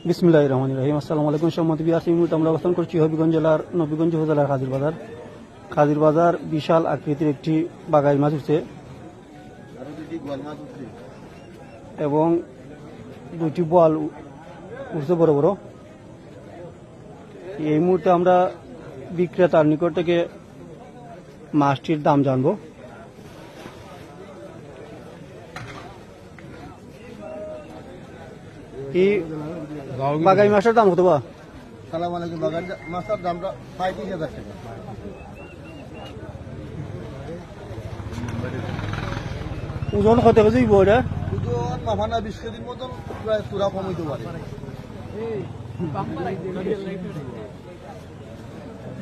বিসমিল্লাহির রহমানির রহিম। আসসালামু আলাইকুম। সম্মানিত ভিউয়ার্স, এই মুহূর্তে আমরা অবস্থান করছি হবিগঞ্জ জেলার নবীগঞ্জ উপজেলার কাদির বাজার বিশাল আকৃতির একটি বাগাই মাছ উঠছে এবং দুটি বোয়াল উঠছে বড় বড়। এই মুহূর্তে আমরা বিক্রেতার নিকট থেকে মাছটির দাম জানবো। এই বাগাই মাছের দাম কত? সালাম আলাইকুম। বাগান মাছের দামটা 35,000 টাকা। ওজন কত কেজি হইব এটা? ওজন মাফানা 20 কেজির মতন, প্রায় পুরা কম হইতে পারে।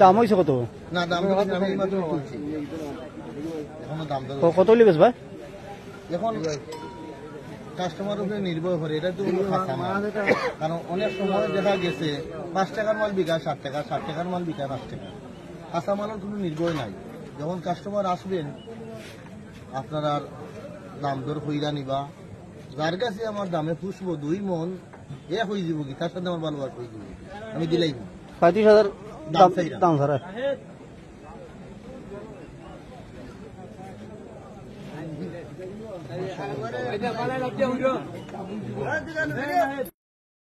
দাম হয়েছে কত? না, দাম আমি মাত্র তুলছি, এখনো দাম কত লিবেস ভাই? এখন কাস্টমার উপরে নির্ভর করে, এটা তো কোনো খাতা না। কারণ অনেক সময় দেখা গেছে 5 টাকার মাল বিকায় 60 টাকা, 60 টাকার মাল বিকায় 5 টাকা। কাঁচা মালের কোনো নির্ভর নাই। যখন কাস্টমার আসবেন আপনারা দাম দর কইরা নিবা। যার কাছে আমার দামে পুষবো 2 মন এক হয়ে যাব, কি তার সাথে আমার ভালোবাসা হয়ে যাব, আমি দিলাই 35,000 দাম ধরা।